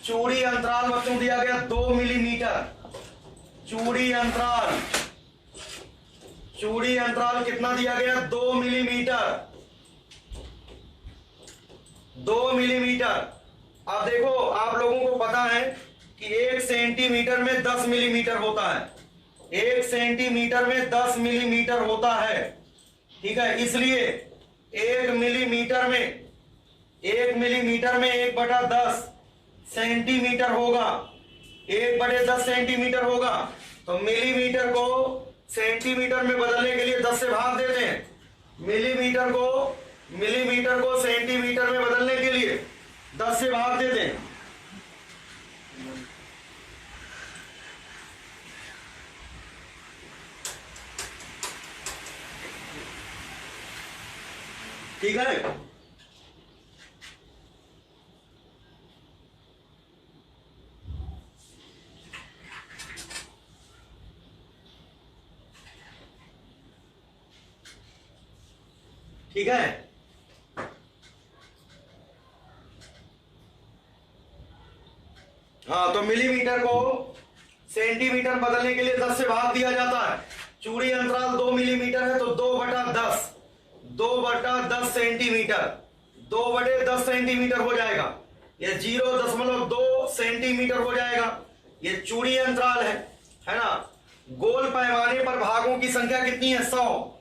चूड़ी अंतराल बच्चों दिया गया 2 मिलीमीटर। चूड़ी अंतराल कितना दिया गया? 2 मिलीमीटर। 2 मिलीमीटर। अब देखो, आप लोगों को पता है कि 1 सेंटीमीटर में 10 मिलीमीटर होता है। 1 सेंटीमीटर में 10 मिलीमीटर होता है। ठीक है, इसलिए 1 मिलीमीटर में 1/10 सेंटीमीटर होगा। 1/10 सेंटीमीटर होगा। तो मिलीमीटर को सेंटीमीटर में बदलने के लिए 10 से भाग देते हैं। मिलीमीटर को सेंटीमीटर में बदलने के लिए 10 से भाग देते हैं। ठीक है, ठीक है। हाँ, तो मिलीमीटर को सेंटीमीटर बदलने के लिए 10 से भाग दिया जाता है। चूड़ी अंतराल 2 मिलीमीटर है तो 2/10 सेंटीमीटर, 2/10 सेंटीमीटर हो जाएगा। ये 0.2 सेंटीमीटर हो जाएगा। ये चूड़ी अंतराल है ना। गोल पैमाने पर भागों की संख्या कितनी है? 100।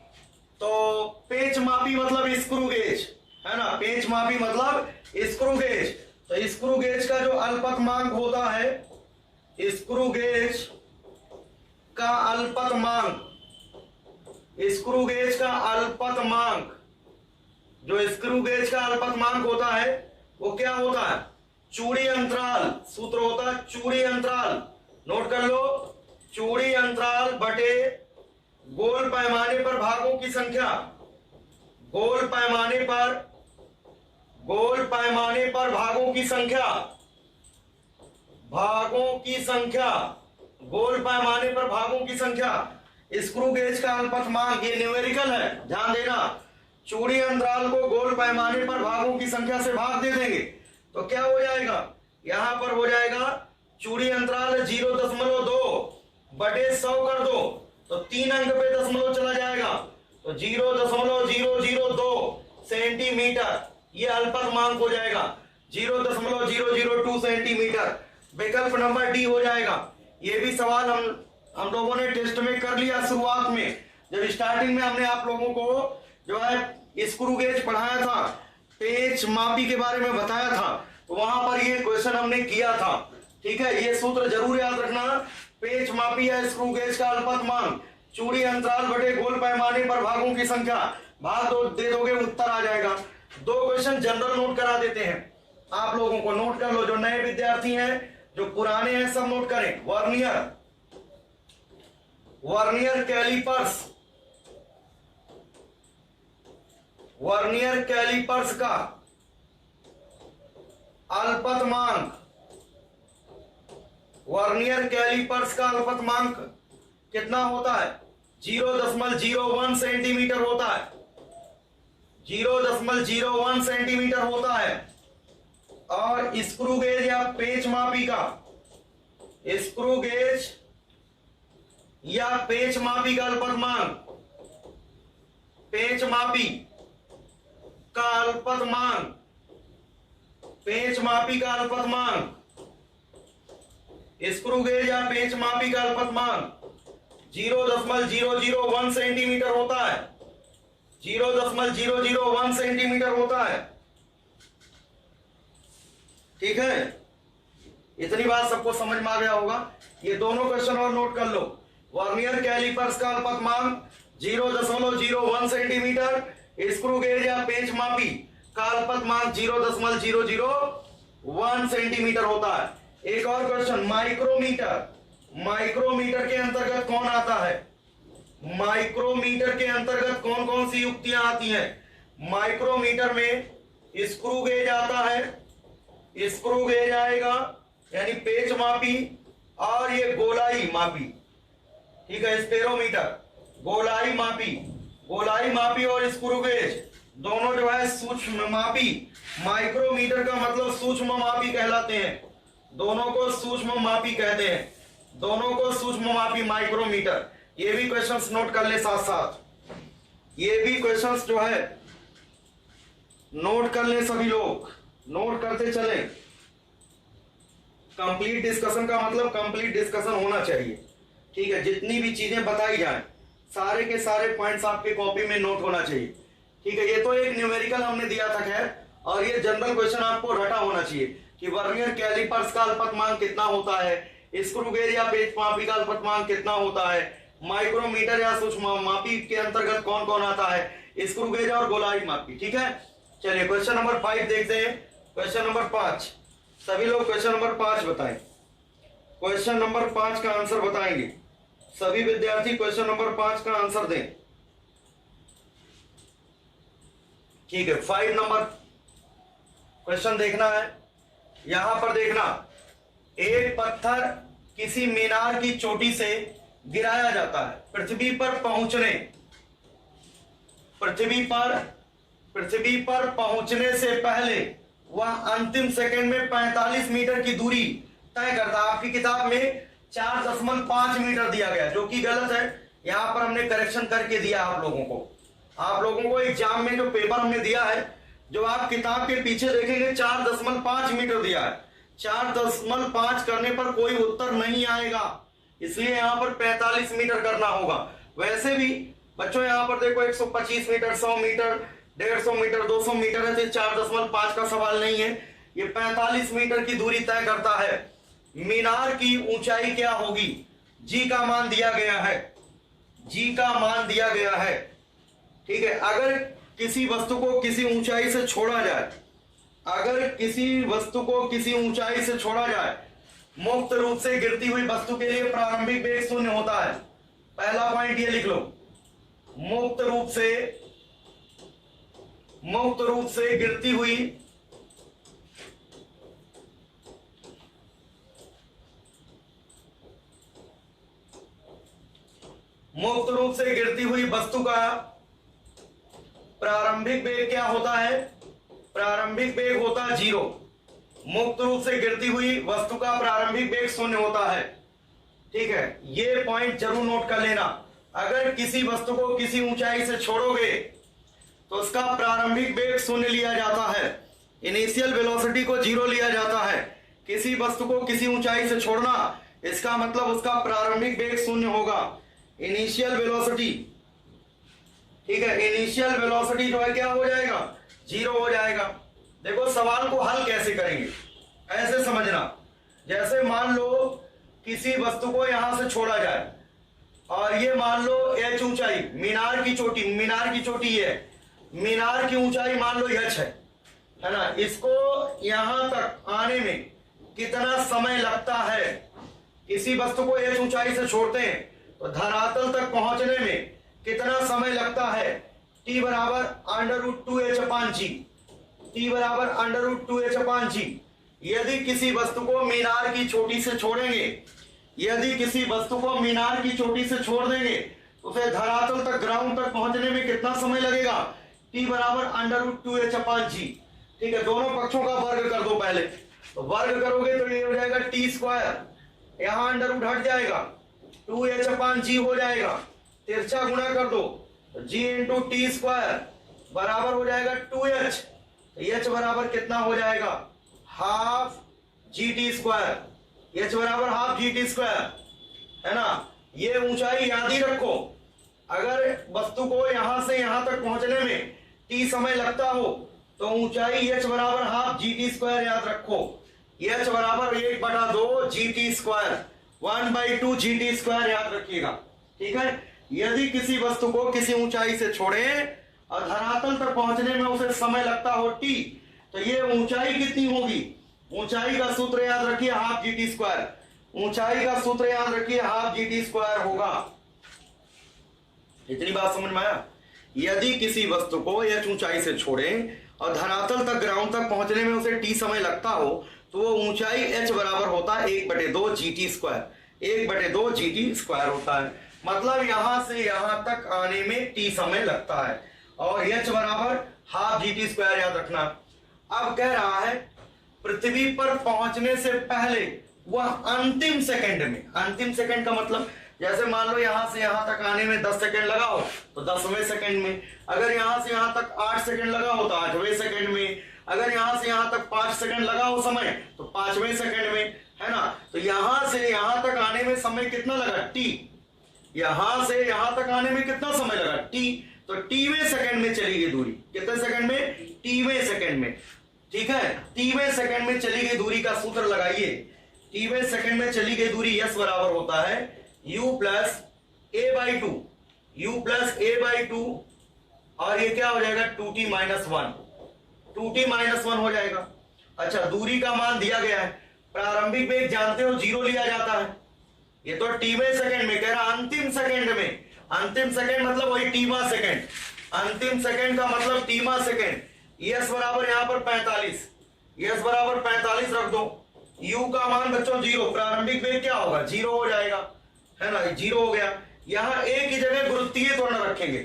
तो पेच मापी मतलब स्क्रू गेज है ना। पेच मापी मतलब स्क्रू गेज। तो स्क्रू गेज का जो अल्पतमांक होता है, स्क्रू गेज का अल्पतमांक, स्क्रू गेज का अल्पतमांक, जो स्क्रू गेज का अल्पतमांक होता है वो क्या होता है? चूड़ी अंतराल। सूत्र होता है चूड़ी अंतराल। नोट कर लो, चूड़ी अंतराल बटे गोल पैमाने पर भागों की संख्या। गोल पैमाने पर भागों की संख्या, गोल पैमाने पर भागों की संख्या। स्क्रू गेज का अल्पतमांक, ये न्यूमेरिकल है, ध्यान देना। चूड़ी अंतराल को गोल पैमाने पर भागों की संख्या से भाग दे देंगे तो क्या हो जाएगा? यहां पर हो जाएगा चूड़ी अंतराल 0.2/100 कर दो तो 3 अंक पे दशमलव चला जाएगा तो 0.002 सेंटीमीटर ये अल्पतमांक हो जाएगा। 0.002 सेंटीमीटर विकल्प नंबर डी हो जाएगा। ये भी सवाल हम लोगों ने टेस्ट में कर लिया। शुरुआत में जब स्टार्टिंग में हमने आप लोगों को जो है स्क्रू गेज पढ़ाया था, पेच मापी के बारे में बताया था, तो वहां पर ये क्वेश्चन हमने किया था। ठीक है, ये सूत्र जरूर याद रखना। पेच मापी या स्क्रू गेज का अल्पतमांक चूड़ी अंतराल बटे गोल पैमाने पर भागों की संख्या, भाग दो दे दोगे उत्तर आ जाएगा। 2 क्वेश्चन जनरल नोट करा देते हैं आप लोगों को। नोट कर लो, जो नए विद्यार्थी हैं, जो पुराने हैं, सब नोट करें। वर्नियर कैलिपर्स का अल्पतमांक, वर्नियर कैलिपर्स का अल्पतमांक कितना होता है? 0.01 सेंटीमीटर होता है। 0.01 सेंटीमीटर होता है। और स्क्रू गेज या पेच मापी का, स्क्रू गेज या पेच मापी का अल्पतमांक, पेच मापी का अल्पतमांक, पेच मापी का अल्पतमांक, स्क्रू गेज या पेच मापी का अल्पतमांक 0.001 सेंटीमीटर होता है। 0.001 सेंटीमीटर होता है। ठीक है, इतनी बात सबको समझ में आ गया होगा। ये दोनों क्वेश्चन और नोट कर लो। वर्नियर कैलिपर्स का अल्पतमांक 0.01 सेंटीमीटर, स्क्रू गेज या पेच मापी का अल्पतमांक 0.001 सेंटीमीटर होता है। एक और क्वेश्चन, माइक्रोमीटर के अंतर्गत कौन आता है? माइक्रोमीटर के अंतर्गत कौन कौन सी युक्तियां आती हैं? माइक्रोमीटर में स्क्रू गेज आता है, स्क्रू गेज आएगा यानी पेच मापी, और ये गोलाई मापी। ठीक है, स्पेरोमीटर, गोलाई मापी और स्क्रू गेज दोनों जो है सूक्ष्म मापी। माइक्रोमीटर का मतलब सूक्ष्म मापी कहलाते हैं। दोनों को सूक्ष्ममापी कहते हैं, दोनों को सूक्ष्ममापी माइक्रोमीटर। ये भी क्वेश्चंस नोट कर ले साथ साथ, ये भी क्वेश्चंस जो है नोट कर ले, सभी लोग नोट करते चले। कंप्लीट डिस्कशन का मतलब कंप्लीट डिस्कशन होना चाहिए, ठीक है। जितनी भी चीजें बताई जाए सारे के सारे पॉइंट्स आपके कॉपी में नोट होना चाहिए, ठीक है। ये तो एक न्यूमेरिकल हमने दिया था खैर, और ये जनरल क्वेश्चन आपको रटा होना चाहिए कि वर्नियर कैलिपर्स का अल्पतमांक कितना होता है, स्क्रू गेज या पेच मापी का अल्पतमांक कितना होता है, माइक्रोमीटर या सूक्ष्ममापी के अंतर्गत कौन कौन आता है, स्क्रू गेज और गोलाई मापी, ठीक है। चलिए क्वेश्चन नंबर 5 देखते हैं। क्वेश्चन नंबर 5, सभी लोग क्वेश्चन नंबर 5 बताएं। क्वेश्चन नंबर 5 का आंसर बताएंगे सभी विद्यार्थी, क्वेश्चन नंबर 5 का आंसर दें, ठीक है। 5 नंबर क्वेश्चन देखना है, यहां पर देखना, एक पत्थर किसी मीनार की चोटी से गिराया जाता है। पृथ्वी पर पहुंचने से पहले वह अंतिम सेकंड में 45 मीटर की दूरी तय करता है। आपकी किताब में 4.5 मीटर दिया गया, जो कि गलत है। यहां पर हमने करेक्शन करके दिया आप लोगों को एग्जाम में जो पेपर हमने दिया है, जो आप किताब के पीछे देखेंगे 4.5 मीटर दिया है। 4.5 करने पर कोई उत्तर नहीं आएगा, इसलिए यहां पर 45 मीटर करना होगा। वैसे भी बच्चों यहां पर देखो 125 मीटर, 100 मीटर, 150 मीटर, 200 मीटर है, 4.5 का सवाल नहीं है। ये 45 मीटर की दूरी तय करता है। मीनार की ऊंचाई क्या होगी? जी का मान दिया गया है, जी का मान दिया गया है, ठीक है। अगर किसी वस्तु को किसी ऊंचाई से छोड़ा जाए, अगर किसी वस्तु को किसी ऊंचाई से छोड़ा जाए, मुक्त रूप से गिरती हुई वस्तु के लिए प्रारंभिक वेग 0 होता है। पहला पॉइंट ये लिख लो, मुक्त रूप से गिरती हुई वस्तु का प्रारंभिक वेग क्या होता है? प्रारंभिक वेग होता है 0। मुक्त रूप से गिरती हुई वस्तु का प्रारंभिक वेग 0 होता है, ठीक है। ये पॉइंट जरूर नोट कर लेना। अगर किसी वस्तु को किसी ऊंचाई से छोड़ोगे तो उसका प्रारंभिक वेग 0 लिया जाता है, इनिशियल वेलोसिटी को 0 लिया जाता है। किसी वस्तु को किसी ऊंचाई से छोड़ना, इसका मतलब उसका प्रारंभिक वेग 0 होगा, इनिशियल वेलोसिटी, ठीक है। इनिशियल वेलोसिटी जो है क्या हो जाएगा? 0 हो जाएगा। देखो सवाल को हल कैसे करेंगे, ऐसे समझना। जैसे मान लो किसी वस्तु को यहां से छोड़ा जाए और ये मान लो h ऊंचाई, मीनार की चोटी है, मीनार की ऊंचाई मान लो h है ना। इसको यहां तक आने में कितना समय लगता है? किसी वस्तु को h ऊंचाई से छोड़ते हैं तो धरातल तक पहुंचने में कितना समय लगता है? t बराबर √2h/g, t बराबर √2h/g। यदि किसी वस्तु को मीनार की चोटी से छोड़ेंगे, यदि किसी वस्तु को मीनार की चोटी से छोड़ देंगे तो उसे धरातल तक, ग्राउंड तक पहुंचने में कितना समय लगेगा? t बराबर √2h/g, ठीक है। दोनों पक्षों का वर्ग कर दो पहले, तो वर्ग करोगे तो ये हो जाएगा t², यहां अंडर रूट हट जाएगा, 2h/g हो जाएगा, तिरछा गुणा कर दो तो g इंटू t² बराबर हो जाएगा 2h, h बराबर कितना हो जाएगा? हाफ gt², h बराबर हाफ gt², है ना। ये ऊंचाई याद ही रखो। अगर वस्तु को यहां से यहां तक पहुंचने में t समय लगता हो तो ऊंचाई h बराबर हाफ gt² याद रखो। h बराबर 1/2 gt², 1/2 gt² याद रखिएगा, ठीक है। यदि किसी वस्तु को किसी ऊंचाई से छोड़े और धरातल तक पहुंचने में उसे समय लगता हो t, तो ये ऊंचाई कितनी होगी? ऊंचाई का सूत्र याद रखिए हाफ gt², ऊंचाई का सूत्र याद रखिए हाफ gt² होगा। इतनी बात समझ में आया? यदि किसी वस्तु को h ऊंचाई से छोड़े और धरातल तक, ग्राउंड तक पहुंचने में उसे t समय लगता हो तो वो ऊंचाई h बराबर होता है 1/2 gt², 1/2 gt² होता है। मतलब यहां से यहां तक आने में t समय लगता है और h बराबर हाफ gt² याद रखना। अब कह रहा है पृथ्वी पर पहुंचने से पहले वह अंतिम सेकंड में, अंतिम सेकंड का मतलब जैसे मान लो यहां से यहां तक आने में 10 सेकंड लगाओ तो 10वें सेकंड में, अगर यहां से यहां तक 8 सेकंड लगाओ तो 8वें सेकंड में, अगर यहां से यहां तक 5 सेकंड लगाओ समय तो 5वें सेकंड में, है ना। तो यहां से यहां तक आने में समय कितना लगा, टी। यहां से यहां तक आने में कितना समय लगा, टी। तो टीवें सेकंड में चली गई दूरी, कितने सेकंड में, टीवें सेकंड में। ठीक है, टीवें सेकंड में चली गई दूरी का सूत्र लगाइए। टीवें सेकंड में चली गई दूरी यस बराबर होता है u plus A by two, you plus A by two, और ये क्या हो जाएगा 2t माइनस 1, 2t माइनस 1 हो जाएगा। अच्छा, दूरी का मान दिया गया है, प्रारंभिक वेग जानते हो 0 लिया जाता है, ये तो टीवें सेकंड में कह रहा, अंतिम सेकंड में, अंतिम सेकंड मतलब वही टीमा सेकंड, अंतिम सेकंड का मतलब टीमा सेकंड। यस बराबर यहां पर 45, यस बराबर 45 रख दो, u का मान बच्चों 0, प्रारंभिक वेग क्या होगा 0 हो जाएगा, है ना, 0 हो गया। यहां एक ही जगह गुरुत्वीय त्वरण रखेंगे,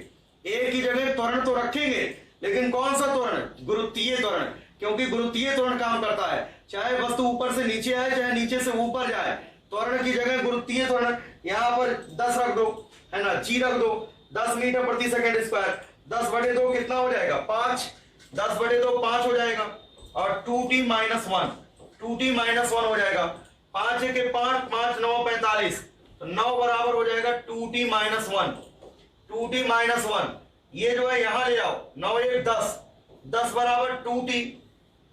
एक ही जगह त्वरण तो रखेंगे, लेकिन कौन सा त्वरण, गुरुत्वीय त्वरण, क्योंकि गुरुत्वीय त्वरण काम करता है, चाहे वस्तु ऊपर से नीचे आए चाहे नीचे से ऊपर जाए, त्वरण की जगह गुरुत्वीय त्वरण। यहां पर 10 रख दो, है ना, जी रख दो, 10 मीटर प्रति सेकंड स्क्वायर, 10/2 कितना हो जाएगा 5, 10/2 5 हो जाएगा, और 2t माइनस 1, 2t माइनस 1 हो जाएगा, 5 1 5, 5 9 45, तो 9 बराबर हो जाएगा 2t माइनस 1, 2t माइनस 1। ये जो है यहां ले आओ, 9 1 10, 10 बराबर 2t,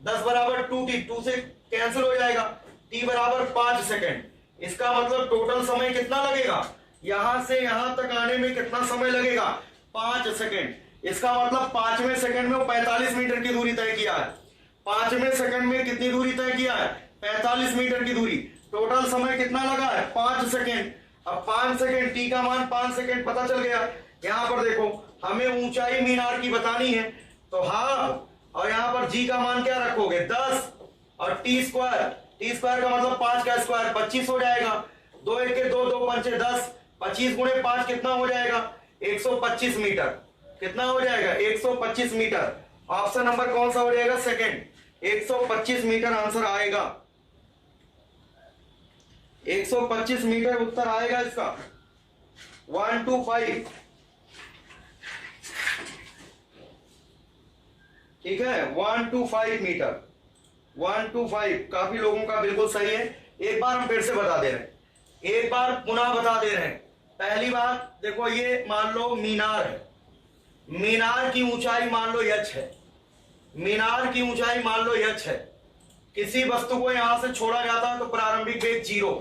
10 बराबर 2t, 2 से कैंसिल हो जाएगा, t बराबर 5 सेकंड। इसका मतलब टोटल समय कितना लगेगा, यहां से यहां तक आने में कितना समय लगेगा 5 सेकंड। इसका मतलब 5वें सेकंड में वो 45 मीटर की दूरी तय किया है, 5वें सेकंड में कितनी दूरी तय किया है 45 मीटर की दूरी। टोटल समय कितना लगा है 5 सेकंड। अब 5 सेकंड, टी का मान 5 सेकंड पता चल गया। यहां पर देखो हमें ऊंचाई मीनार की बतानी है, तो हाफ, और यहां पर जी का मान क्या रखोगे 10, और टी स्क्वायर, टी स्क्वायर का मतलब 5 का स्क्वायर 25 हो जाएगा, 2 1 2 2 5 10, 25 गुणे 5 कितना हो जाएगा 125 मीटर, कितना हो जाएगा 125 मीटर। ऑप्शन नंबर कौन सा हो जाएगा सेकंड, 125 मीटर आंसर आएगा, 125 मीटर उत्तर आएगा इसका 125। ठीक है, 125 मीटर, 125 काफी लोगों का बिल्कुल सही है। एक बार हम फिर से बता दे रहे हैं, एक बार पुनः बता दे रहे हैं। पहली बात देखो, ये मान लो मीनार है, मीनार की ऊंचाई मान लो h है, मीनार की ऊंचाई मान लो h है। किसी वस्तु को यहां से छोड़ा जाता है तो प्रारंभिक वेग 0,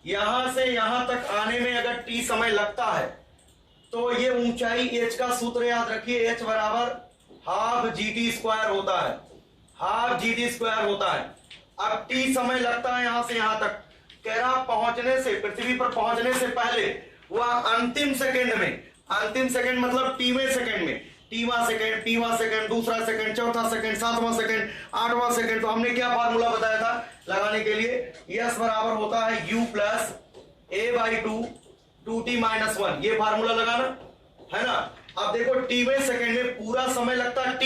यहां से यहां तक आने में अगर t समय लगता है तो ये ऊंचाई h का सूत्र याद रखिए, h बराबर हाफ gt स्क्वायर होता है, हाफ gt स्क्वायर होता है। अब t समय लगता है यहां से यहां तक, कह रहा पहुंचने से, पृथ्वी पर पहुंचने से पहले वह अंतिम सेकंड में, अंतिम सेकंड मतलब टीवें सेकंड में, टीवा सेकंड, पीवा सेकंड, दूसरा सेकंड, चौथा सेकंड, 7वां सेकंड, 8वां सेकंड। तो हमने क्या फार्मूला बताया था लगाने के लिए, यस बराबर होता है u plus A by two, 2t minus 1, ये फार्मूला लगाना है ना। अब देखो टीवें सेकंड में पूरा समय लगता है t,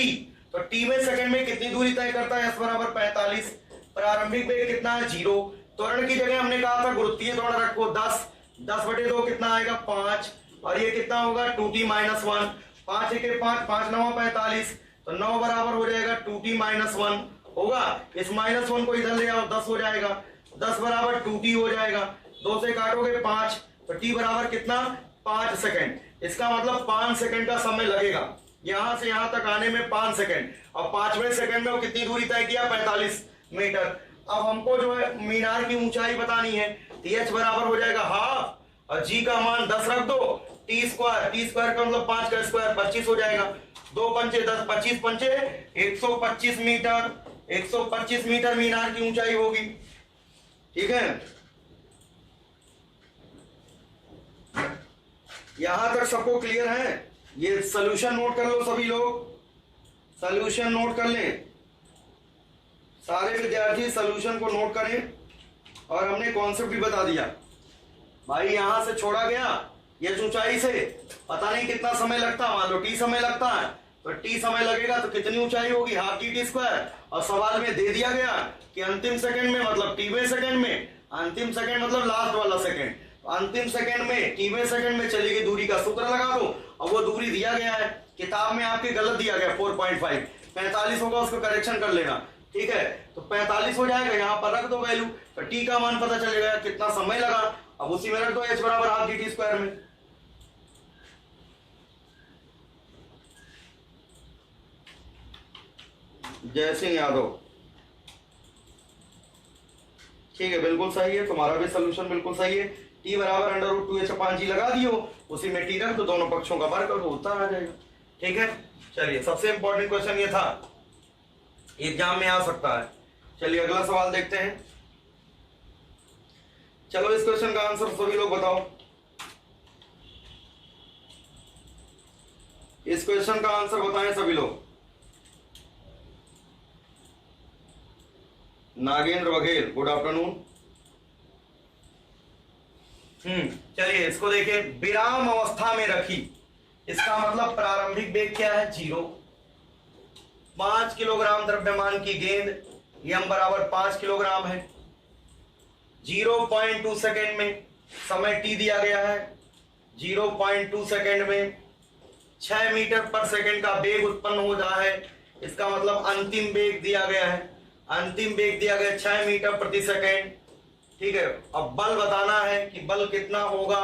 तो टीवें सेकंड में कितनी दूरी तय करता है, s बराबर 45, प्रारंभिक वेग कितना है 0, त्वरण की जगह हमने कहा था गुरुत्वीय त्वरण रखो 10, 10/2 कितना आएगा 5, और ये कितना होगा 2t माइनस 1, 5 1 5, 5 9 45, तो 9 बराबर हो जाएगा 2t माइनस 1 होगा। इस माइनस 1 को इधर ले आओ, 10 हो जाएगा, 10 बराबर 2t हो जाएगा, 2 से काटोगे 5, तो t बराबर कितना 5 सेकंड। इसका मतलब 5 सेकंड का समय लगेगा यहां से यहां तक आने में 5 सेकंड, और 5वें सेकंड में वो कितनी दूरी तय किया 45 मीटर। अब हमको जो है मीनार की ऊंचाई बतानी है, h बराबर हो जाएगा हाफ, और g का मान 10 रख दो, टी स्क्वायर का मतलब 5 का स्क्वायर 25 हो जाएगा, 2 पंचे 10, 25 पंचे 125 मीटर, 125 मीटर मीनार की ऊंचाई होगी। ठीक है, यहां तक सबको क्लियर है। ये सॉल्यूशन नोट कर लो सभी लोग, सॉल्यूशन नोट कर लें, सारे विद्यार्थी सॉल्यूशन को नोट करें। और हमने कॉन्सेप्ट भी बता दिया भाई, यहां से छोड़ा गया ये ऊंचाई से, पता नहीं कितना समय लगता, मान लो t समय लगता है, तो टी समय लगेगा तो कितनी ऊंचाई होगी, हाफ टी टी स्क्वायर। और सवाल में दे दिया गया कि अंतिम सेकंड में मतलब टीवें सेकंड में, अंतिम सेकंड मतलब लास्ट वाला सेकंड, तो अंतिम सेकंड में टीवें सेकंड में चली गई दूरी का सूत्र लगा दो। और वो दूरी दिया गया है किताब में आपके गलत दिया गया 4.5, 45 होगा, उसको करेक्शन कर लेना, ठीक है। तो 45 हो जाएगा, यहाँ पर रख दो वैल्यू, तो टी का मान पता चलेगा कितना समय लगा। अब उसी में रख दो h बराबर हाफ टी टी स्क्वायर में। जय सिंह यादव, ठीक है, बिल्कुल सही है, तुम्हारा भी सोल्यूशन बिल्कुल सही है। टी बराबर √2h/g लगा दियो, उसी में टी रख दो, दोनों पक्षों का वर्ग कर दो, उत्तर आ जाएगा, ठीक है। चलिए, सबसे इंपॉर्टेंट क्वेश्चन ये था, एग्जाम में आ सकता है। चलिए अगला सवाल देखते हैं। चलो इस क्वेश्चन का आंसर सभी लोग बताओ। इस क्वेश्चन का आंसर बताएं सभी लोग। Nagendra Baghel, good afternoon. चलिए इसको देखिए, विराम अवस्था में रखी, इसका मतलब प्रारंभिक वेग क्या है, 0। 5 किलोग्राम द्रव्यमान की गेंद, m बराबर 5 किलोग्राम है। 0.2 सेकेंड में समय t दिया गया है, 0.2 सेकेंड में 6 मीटर पर सेकेंड का वेग उत्पन्न हो रहा है। इसका मतलब अंतिम वेग दिया गया है, अंतिम वेग दिया गया 6 मीटर प्रति सेकेंड, ठीक है। अब बल बताना है कि बल कितना होगा,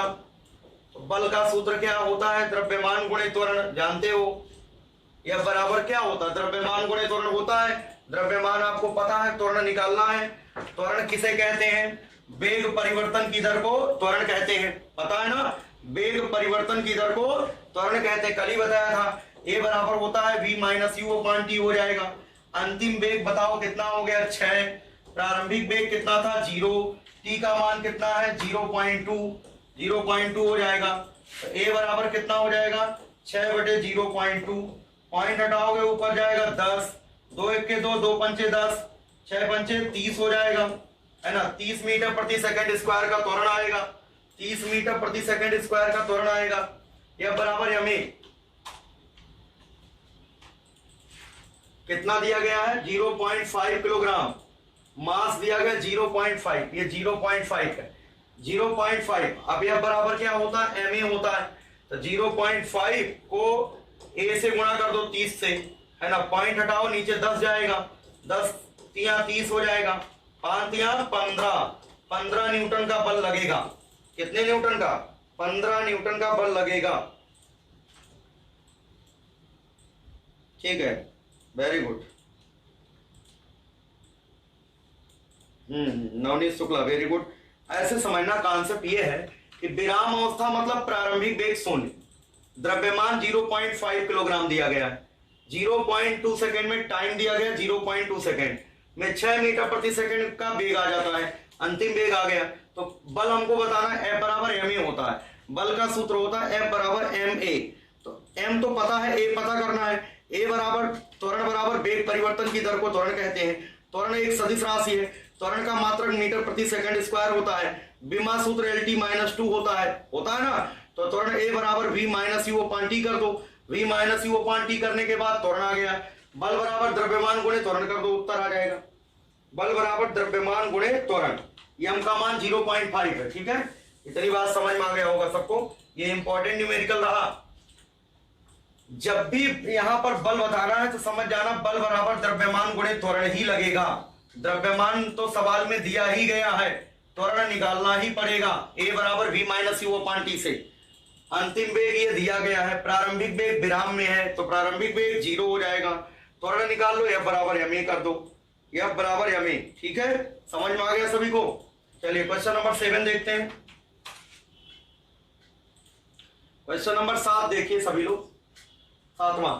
तो बल का सूत्र क्या होता है, द्रव्यमान गुणे त्वरण, जानते हो। यह बराबर क्या होता है, द्रव्यमान गुणे त्वरण होता है। द्रव्यमान आपको पता है, त्वरण निकालना है। त्वरण किसे कहते हैं, वेग परिवर्तन की दर को त्वरण कहते हैं, पता है ना, वेग परिवर्तन की दर को त्वरण कहते हैं, कल ही बताया था। ए बराबर होता है v माइनस u/t हो जाएगा। अंतिम वेग बताओ कितना हो गया, 6। प्रारंभिक वेग कितना था, 0। टी का मान कितना है, 0.2 हो जाएगा। तो ए बराबर कितना हो जाएगा, 6/0.2। पॉइंट हटाओगे ऊपर जाएगा 10, 2 1 के 2, 2 पंचे 10, 6 पंचे 30 हो जाएगा, है ना। 30 मीटर प्रति सेकंड स्क्वायर का त्वरण आएगा, 30 मीटर प्रति सेकंड स्क्वायर का त्वरण आएगा। यह बराबर हमें कितना दिया गया है, 0.5 किलोग्राम। मास दिया गया 0.5, ये 0.5 है, 0.5। अब यह बराबर क्या होता है, ma होता है। तो 0.5 को a से गुणा कर दो 30 से, है ना। पॉइंट हटाओ, नीचे 10 जाएगा, 10 तिया 30 हो जाएगा, 5 तिया 15 न्यूटन का बल लगेगा। कितने न्यूटन का, 15 न्यूटन का बल लगेगा, ठीक है, very good. Navneet Shukla, very good. ऐसे समझना, कॉन्सेप्ट ये है कि विराम अवस्था मतलब प्रारंभिक वेग 0, द्रव्यमान 0.5 किलोग्राम दिया गया है, 0.2 सेकेंड में टाइम दिया गया, 0.2 सेकेंड में 6 मीटर प्रति सेकेंड का वेग आ जाता है, अंतिम वेग आ गया। तो बल हमको बताना है, F बराबर ma होता है, बल का सूत्र होता है F बराबर ma। तो m तो पता है, a पता करना है। a बराबर त्वरण बराबर वेग परिवर्तन की दर को त्वरण कहते हैं। त्वरण एक सदिश राशि है, त्वरण का मात्रक मीटर प्रति सेकंड स्क्वायर होता है। विमा सूत्र LT-2 होता है ना। तो त्वरण a बराबर v माइनस u/t कर दो, v माइनस u/t करने के बाद त्वरण आ गया। बल बराबर द्रव्यमान गुणे त्वरण कर दो, उत्तर आ जाएगा। बल बराबर द्रव्यमान गुणे त्वरण, m का मान 0.5 है, ठीक है। इतनी बात समझ में आ गया होगा सबको, ये इंपॉर्टेंट न्यूमेरिकल रहा। जब भी यहां पर बल बताना है तो समझ जाना, बल बराबर द्रव्यमान गुणे त्वरण ही लगेगा। द्रव्यमान तो सवाल में दिया ही गया है, त्वरण निकालना ही पड़ेगा, a बराबर v माइनस u/t से। अंतिम वेग ये दिया गया है, प्रारंभिक वेग विराम में है तो प्रारंभिक वेग 0 हो जाएगा। त्वरण निकाल लो, f बराबर ma कर दो, f बराबर ma, ठीक है। समझ में आ गया सभी को। चलिए क्वेश्चन नंबर 7 देखते हैं। क्वेश्चन नंबर 7 देखिए सभी लोग, 7वां,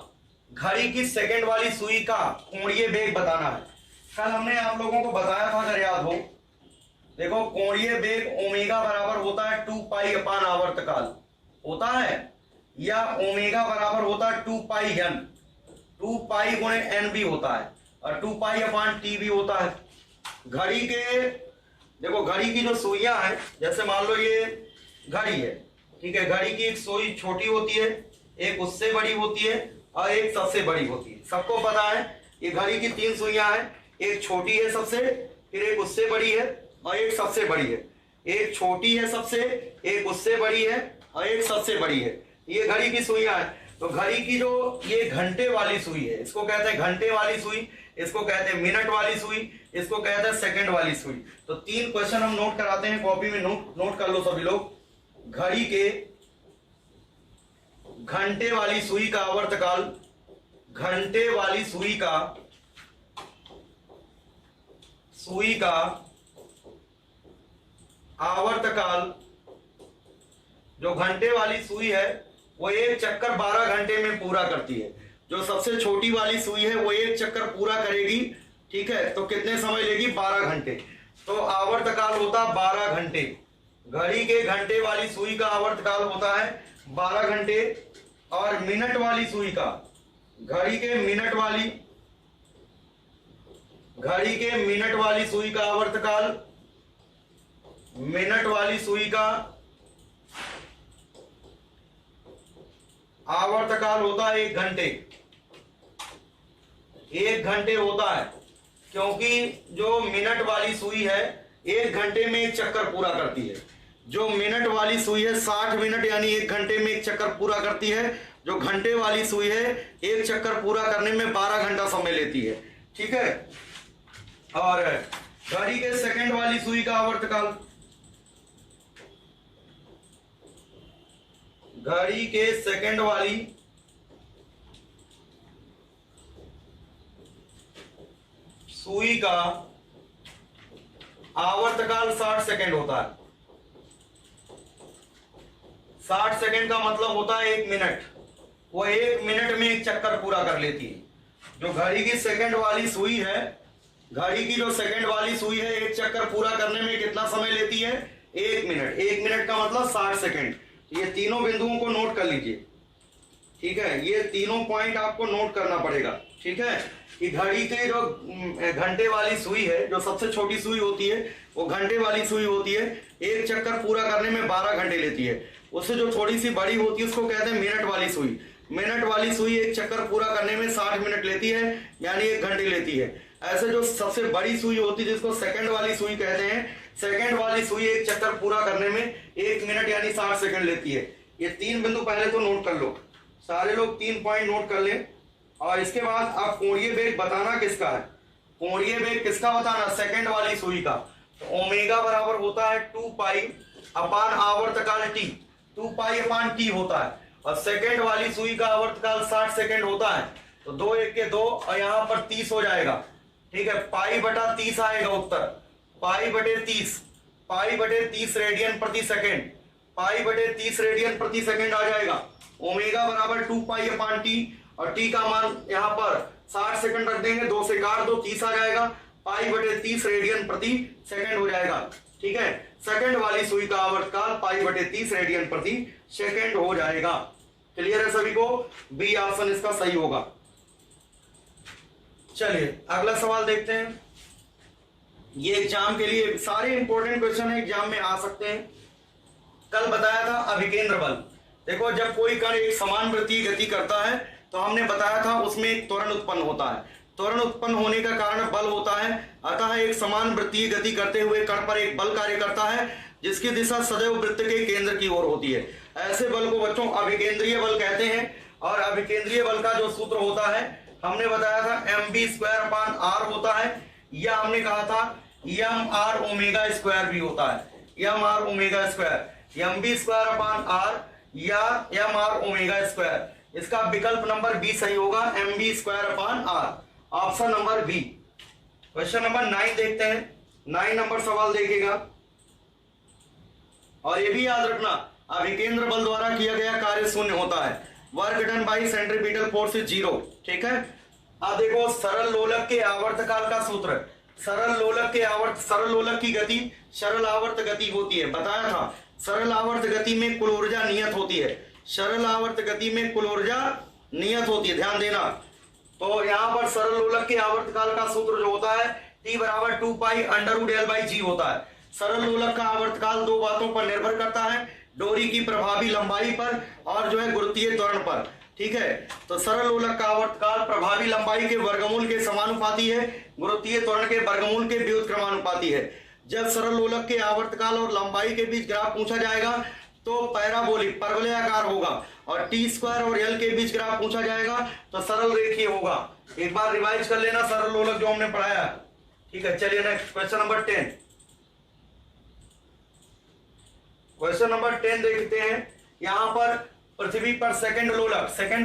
घड़ी की सेकंड वाली सुई का कोणीय वेग बताना है। कल हमने आप लोगों को बताया था, अगर याद हो, देखो कोणीय वेग ओमेगा बराबर होता है 2 पाई अपान आवर्तकाल होता है, या ओमेगा बराबर होता है 2 पाई n, 2 पाई गुणे n भी होता है, और 2 पाई अपान t भी होता है। घड़ी के देखो, घड़ी की जो सुइयां हैं, जैसे मान लो ये घड़ी है, ठीक है, घड़ी की एक सुई छोटी होती है, एक उससे बड़ी होती है, और एक सबसे बड़ी होती है। सबको पता है ये घड़ी की 3 सुइयां हैं, एक छोटी है सबसे, फिर एक उससे बड़ी है और एक सबसे बड़ी है। एक छोटी है सबसे, एक उससे बड़ी है और एक सबसे बड़ी है। ये घड़ी की सुइयां हैं। तो घड़ी की जो ये घंटे वाली सुई है, इसको कहते हैं घंटे वाली सुई, इसको कहते हैं मिनट वाली सुई, इसको कहते हैं सेकंड वाली सुई। तो 3 क्वेश्चन हम नोट कराते हैं, कॉपी में नोट कर लो सभी लोग। घड़ी के घंटे वाली सुई का आवर्तकाल, घंटे वाली सुई का आवर्तकाल, जो घंटे वाली सुई है वो एक चक्कर 12 घंटे में पूरा करती है। जो सबसे छोटी वाली सुई है वो एक चक्कर पूरा करेगी, ठीक है, तो कितने समय लेगी? 12 घंटे। तो आवर्तकाल होता 12 घंटे। घड़ी के घंटे वाली सुई का आवर्तकाल होता है 12 घंटे। और मिनट वाली सुई का, घड़ी के मिनट वाली सुई का आवर्तकाल, मिनट वाली सुई का आवर्तकाल होता है 1 घंटे। 1 घंटे होता है, क्योंकि जो मिनट वाली सुई है 1 घंटे में एक चक्कर पूरा करती है। जो मिनट वाली सुई है 60 मिनट यानी 1 घंटे में एक चक्कर पूरा करती है। जो घंटे वाली सुई है एक चक्कर पूरा करने में 12 घंटा समय लेती है, ठीक है। और घड़ी के सेकंड वाली सुई का आवर्तकाल, घड़ी के सेकंड वाली सुई का आवर्तकाल 60 सेकंड होता है। 60 सेकंड का मतलब होता है 1 मिनट। वो 1 मिनट में एक चक्कर पूरा कर लेती है। जो घड़ी की सेकंड वाली सुई है, घड़ी की जो सेकंड वाली सुई है एक चक्कर पूरा करने में कितना समय लेती है? 1 मिनट। 1 मिनट का मतलब 60 सेकंड। ये तीनों बिंदुओं को नोट कर लीजिए, ठीक है। ये तीनों पॉइंट आपको नोट करना पड़ेगा, ठीक है। कि घड़ी के जो घंटे वाली सुई है, जो सबसे छोटी सुई होती है वो घंटे वाली सुई होती है, एक चक्कर पूरा करने में 12 घंटे लेती है। उससे जो थोड़ी सी बड़ी होती है उसको कहते हैं मिनट वाली सुई। मिनट वाली सुई एक चक्कर पूरा करने में 60 मिनट लेती है, यानी 1 घंटे लेती है। ऐसे जो सबसे बड़ी सुई होती है जिसको सेकंड वाली सुई कहते हैं, सेकंड वाली सुई एक चक्कर पूरा करने में 1 मिनट यानी 60 सेकंड लेती है। ये 3 बिंदु पहले तो नोट कर लो, सारे लोग 3 पॉइंट नोट कर लें। और इसके बाद आप कोणीय वेग बताना किसका है, कोणीय वेग किसका बताना? सेकंड वाली सुई का। तो ओमेगा बराबर होता है 2 पाई अपान आवर्तकाल टी, 2 पाई अपान टी होता है। और सेकंड वाली सुई का आवर्तकाल 60 सेकंड होता है। तो 2 1 के 2 और यहाँ पर 30 हो जाएगा, ठीक है। पाई बटा 30 आएगा उत्तर, पाई बटे 30, पाई बटे 30 रेडियन प्रति सेकंड, पाई बटे 30 रेडियन प्रति सेकंड आ जाएगा। ओमेगा बराबर 2 पाई अपान टी, और टी का मान यहाँ पर 60 सेकंड रख देंगे, 2 से काट दो 30 आ जाएगा, पाई बटे 30 रेडियन प्रति सेकंड हो जाएगा, ठीक है। सेकंड वाली सुई का आवर्तकाल पाई बटे 30 रेडियन प्रति सेकंड हो जाएगा। क्लियर है सभी को? बी ऑप्शन इसका सही होगा। चलिए अगला सवाल देखते हैं। ये एग्जाम के लिए सारे इंपॉर्टेंट क्वेश्चन एग्जाम में आ सकते हैं। कल बताया था अभिकेंद्र बल। देखो जब कोई कण एक समान वृत्तीय गति करता है तो हमने बताया था उसमें एक त्वरण उत्पन्न होता है। त्वरण उत्पन्न होने का कारण बल होता है। अतः एक समान वृत्तीय गति करते हुए कण पर एक बल कार्य करता है जिसकी दिशा सदैव वृत्त के केंद्र की ओर होती है। ऐसे बल को बच्चों अभिकेंद्रीय बल कहते हैं। और अभिकेंद्रीय बल का जो सूत्र होता है हमने बताया था mv²/r होता है, या हमने कहा था mr ओमेगा² भी होता है, mr ओमेगा², mv²/r या mr ओमेगा²। इसका विकल्प नंबर बी सही होगा, mv²/r, option number B. Question number 9 देखते हैं। 9 नंबर सवाल देखिएगा और ये भी याद रखना अभिकेंद्र बल द्वारा किया गया कार्य शून्य होता है। Work done by centripetal force is 0, ठीक है। अब देखो सरल लोलक के आवर्तकाल का सूत्र, सरल लोलक की गति सरल आवर्त गति होती है, बताया था। सरल आवर्त गति में कुल ऊर्जा नियत होती है, सरल आवर्त गति में कुल ऊर्जा नियत होती है, ध्यान देना। तो यहाँ पर सरल लोलक के आवर्तकाल का सूत्र जो होता है T बराबर 2 पाई √L/g होता है। सरल लोलक का आवर्तकाल 2 बातों पर निर्भर करता है, डोरी की प्रभावी लंबाई पर और जो है गुरुत्वीय त्वरण पर, ठीक है। तो सरल लोलक का आवर्तकाल प्रभावी लंबाई के वर्गमूल के समानुपाती है, गुरुत्वीय त्वरण के वर्गमूल के व्युत्क्रमानुपाती है। जब सरल लोलक के आवर्तकाल और लंबाई के बीच ग्राफ पूछा जाएगा तो पैराबोलिक परवलयाकार होगा, और टी स्क्वायर और एल के बीच ग्राफ पूछा जाएगा तो सरल रेखीय होगा। एक बार रिवाइज कर लेना सरल लोलक जो हमने पढ़ाया, ठीक है। चलिए next question number 10। Question number 10 देखते हैं। यहां पर पृथ्वी पर सेकंड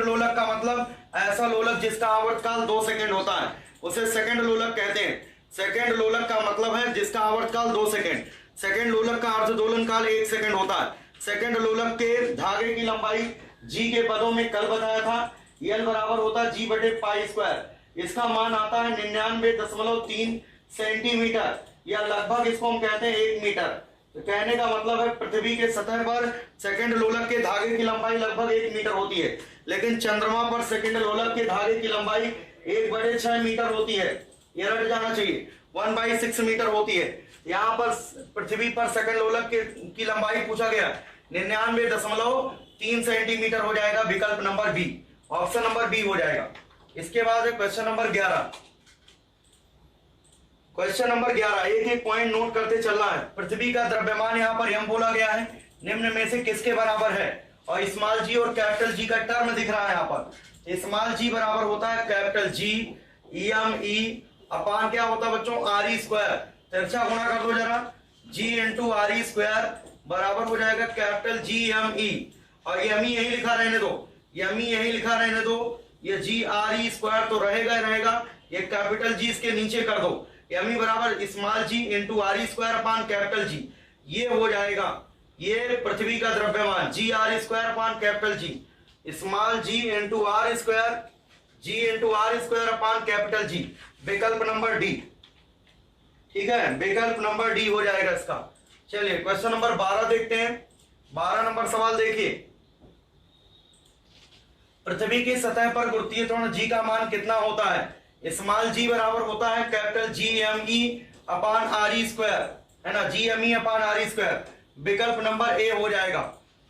लोलक का मतलब ऐसा लोलक जिसका आवर्तकाल 2 सेकंड होता है, उसे सेकंड लोलक कहते हैं। सेकंड लोलक का मतलब है जिसका आवर्तकाल 2 सेकंड। सेकंड लोलक का अर्धदोलन काल 1 सेकंड होता है। सेकंड लोलक के धागे की लंबाई जी के पदों में कल बताया था, एल बराबर होता है जी बटे पाई स्क्वायर। इसका मान आता है 99.3 सेंटीमीटर, या लगभग इसको हम कहते हैं 1 मीटर। तो कहने का मतलब है पृथ्वी के सतह पर सेकंड लोलक के धागे की लंबाई लगभग 1 मीटर होती है, लेकिन चंद्रमा पर सेकंड लोलक के धागे की लंबाई 1/6 मीटर होती है। यह रट जाना चाहिए, 1/6 मीटर होती है। यहाँ पर पृथ्वी पर सेकंड लोलक की लंबाई पूछा गया 99.3 सेंटीमीटर हो जाएगा, विकल्प number B, option number B हो जाएगा। इसके बाद है क्वेश्चन नंबर 11। क्वेश्चन नंबर 11 एक पॉइंट नोट करते चलना है। पृथ्वी का द्रव्यमान यहाँ पर m बोला गया है, निम्न में से किसके बराबर है, और स्मॉल जी और कैपिटल जी का टर्म दिख रहा है यहाँ पर। स्मॉल जी बराबर होता है कैपिटल जी EME अपान क्या होता है बच्चों, RE स्क्वायर। तिरछा गुणा कर दो जरा, G इंटू RE स्क्वायर बराबर हो जाएगा कैपिटल GME, और ME यही लिखा रहने दो, ME यही लिखा रहने दो। ये GRE स्क्वायर तो रहेगा ही रहेगा, ये कैपिटल G इसके नीचे कर दो। ME बराबर small G into RE square upon capital G, ये हो जाएगा ये पृथ्वी का द्रव्यमान GRE square upon capital G, small G into R square, G into R square upon capital G, विकल्प नंबर डी, ठीक है, विकल्प नंबर डी हो जाएगा इसका। चलिए क्वेश्चन नंबर 12 देखते हैं। 12 नंबर सवाल देखिए, पृथ्वी की सतह पर गुरुत्वीय त्वरण जी का मान कितना होता है। स्मॉल जी बराबर होता है कैपिटल GME अपान RE स्क्वायर, है ना, GME अपान RE स्क्वायर, विकल्प नंबर ए हो जाएगा।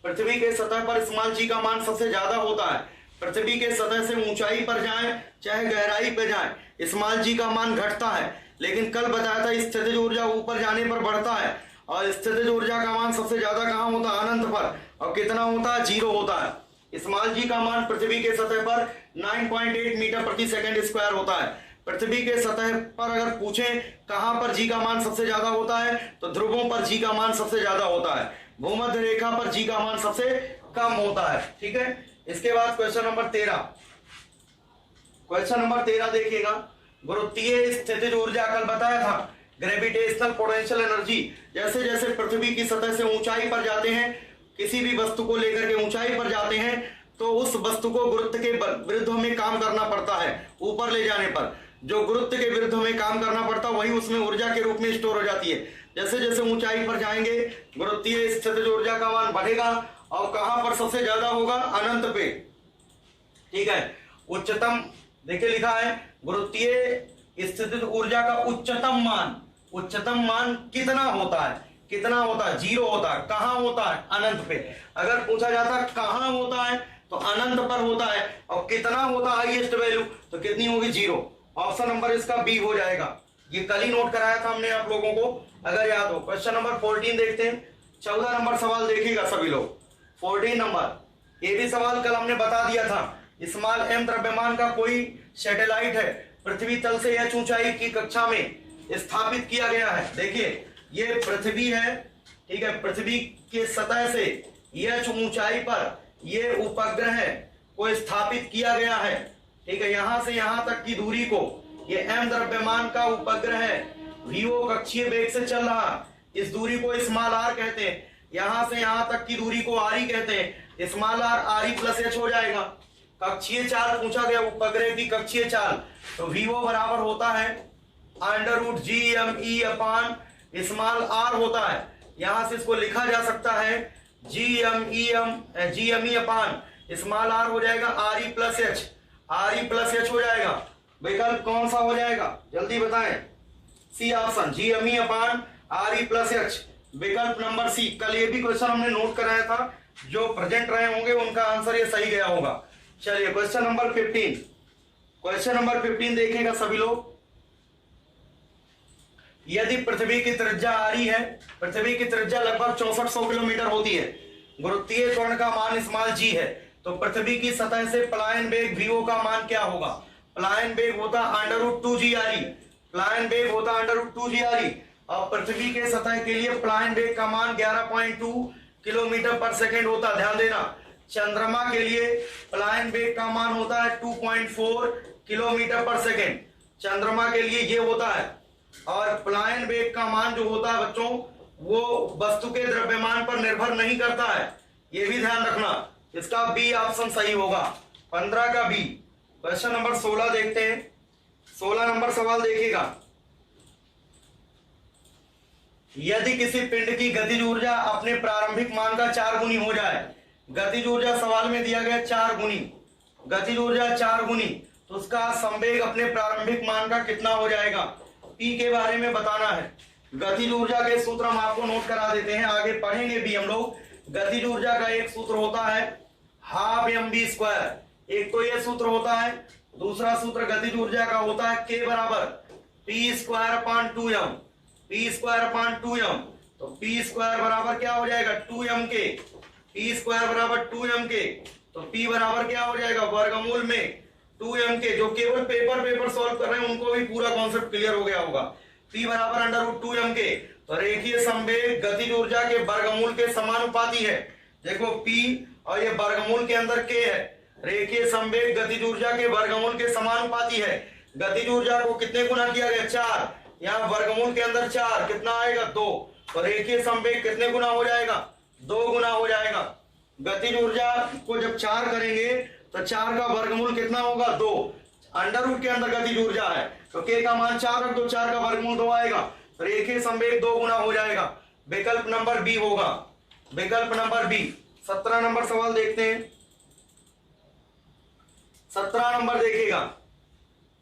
पृथ्वी के सतह पर स्मॉल जी का मान सबसे ज्यादा होता है। पृथ्वी के सतह से ऊंचाई पर जाएं चाहे गहराई पर जाएं, स्मॉल जी का मान घटता है, लेकिन कल बताया था स्थितिज ऊर्जा ऊपर जाने पर बढ़ता है, और स्थितिज ऊर्जा का मान सबसे ज्यादा कहां होता है, अनंत पर, और कितना होता है, 0 होता है। स्मॉल जी का मान पृथ्वी के सतह पर 9.8 मीटर प्रति सेकंड स्क्वायर होता है। पृथ्वी के सतह पर अगर पूछें कहां पर जी का मान सबसे ज्यादा होता है, तो ध्रुवों पर जी का मान सबसे ज्यादा होता है, भूमध्य रेखा पर जी का मान सबसे कम होता है, ठीक है। इसके बाद क्वेश्चन नंबर 13। क्वेश्चन नंबर 13 देखिएगा, गुरुत्वीय स्थितिज ऊर्जा कल बताया था, ग्रेविटेशनल पोटेंशियल एनर्जी। जैसे जैसे पृथ्वी की सतह से ऊंचाई पर जाते हैं, किसी भी वस्तु को लेकर के ऊंचाई पर जाते हैं, तो उस वस्तु को गुरुत्व के विरुद्ध हमें काम करना पड़ता है। ऊपर ले जाने पर जो गुरुत्व के विरुद्ध हमें काम करना पड़ता है, वही उसमें ऊर्जा के रूप में स्टोर हो जाती है। जैसे जैसे ऊंचाई पर जाएंगे, गुरुत्वीय स्थितिज ऊर्जा का मान बढ़ेगा, और कहां पर सबसे ज्यादा होगा, अनंत पे, ठीक है। उच्चतम देखिए लिखा है, गुरुत्वीय स्थितिज ऊर्जा का उच्चतम मान कितना होता है, कितना होता है, 0 होता है। कहां होता है, अनंत पे। अगर पूछा जाता कहां होता है तो अनंत पर होता है, और कितना होता है हाईएस्ट वैल्यू, तो कितनी होगी, 0। ऑप्शन नंबर इसका बी हो जाएगा। ये कल ही नोट कराया था हमने आप लोगों को, अगर याद हो। क्वेश्चन नंबर 14 देखते हैं। 14 नंबर सवाल देखिएगा सभी लोग। 14 नंबर, ये भी सवाल कल हमने बता दिया था। स्मॉल m द्रव्यमान का कोई सैटेलाइट है, पृथ्वी तल से h ऊंचाई की कक्षा में स्थापित किया गया है। देखिए ये पृथ्वी है, ठीक है, पृथ्वी के सतह से h ऊंचाई पर ये उपग्रह को स्थापित किया गया है, ठीक है। यहां से यहां तक की दूरी को ये m द्रव्यमान का उपग्रह VO कक्षीय वेग से चल रहा, इस दूरी को स्मॉल r कहते हैं। यहां से यहां तक की दूरी को RE कहते हैं। Small r RE plus h हो जाएगा। कक्षीय चाल पूछा गया, उपग्रह की कक्षीय चाल, तो VO बराबर होता है √GME अपान स्मॉल r होता है। यहां से इसको लिखा जा सकता है GME अपान स्मॉल r हो जाएगा RE प्लस h हो जाएगा। विकल्प कौन सा हो जाएगा, जल्दी बताएं। सी ऑप्शन, GME अपान RE प्लस h, विकल्प नंबर सी। कल ये भी क्वेश्चन हमने नोट कराया था, जो प्रेजेंट रहे होंगे उनका आंसर ये सही गया होगा। चलिए क्वेश्चन नंबर 15, क्वेश्चन नंबर 15 देखेगा सभी लोग। यदि पृथ्वी की त्रिज्या आ रही है, पृथ्वी की त्रिज्या लगभग 6400 किलोमीटर होती है, गुरुत्वीय त्वरण का मान स्मॉल जी है, तो पृथ्वी की सतह से पलायन वेग vo का मान क्या होगा? पलायन वेग होता √2gre, पलायन वेग होता √2gre। और पृथ्वी के सतह के लिए पलायन वेग का मान 11.2 किलोमीटर पर सेकेंड होता है, ध्यान देना। चंद्रमा के लिए पलायन वेग का मान होता है 2.4 किलोमीटर पर सेकेंड, चंद्रमा के लिए ये होता है। और पलायन वेग का मान जो होता है बच्चों, वो वस्तु के द्रव्यमान पर निर्भर नहीं करता है, ये भी ध्यान रखना। इसका बी ऑप्शन सही होगा, 15 का बी। क्वेश्चन नंबर 16 देखते हैं। 16 नंबर सवाल देखिएगा। यदि किसी पिंड की गतिज ऊर्जा अपने प्रारंभिक मान का 4 गुनी हो जाए, गतिज ऊर्जा सवाल में दिया गया 4 गुनी, गतिज ऊर्जा 4 गुनी, तो उसका संवेग अपने प्रारंभिक मान का कितना हो जाएगा? पी के बारे में बताना है। गतिज ऊर्जा के सूत्र हम आपको नोट करा देते हैं, आगे पढ़ेंगे भी हम लोग। गतिज ऊर्जा का एक सूत्र होता है हाफ mv², एक तो ये सूत्र होता है। दूसरा सूत्र गतिज ऊर्जा का होता है k बराबर p²/2m, p²/2m। तो p² बराबर क्या हो जाएगा? 2m के, p² बराबर 2m के, तो p बराबर क्या हो जाएगा? वर्गमूल में 2m के। जो केवल पेपर सॉल्व कर रहे हैं उनको भी पूरा कॉन्सेप्ट क्लियर हो गया होगा। p बराबर √2m के। तो रेखीय संवेग गतिज ऊर्जा के वर्गमूल के समानुपाती है। देखो p और ये वर्गमूल के अंदर k है, रेखीय संवेग गतिज ऊर्जा के वर्गमूल के समानुपाती है। गतिज ऊर्जा को कितने गुना किया गया? 4, यहाँ वर्गमूल के अंदर 4, कितना आएगा? 2। तो रेखीय संवेग कितने गुना हो जाएगा? 2 गुना हो जाएगा। गतिज ऊर्जा को जब 4 करेंगे तो 4 का वर्गमूल कितना होगा? 2। अंडर रूट के अंदर गतिज ऊर्जा है तो k का मान 4 रख दो, 4 का वर्गमूल 2 आएगा, रेखीय संवेग 2 गुना हो जाएगा। विकल्प नंबर बी होगा, विकल्प नंबर बी। 17 नंबर सवाल देखते हैं। 17 नंबर देखिएगा।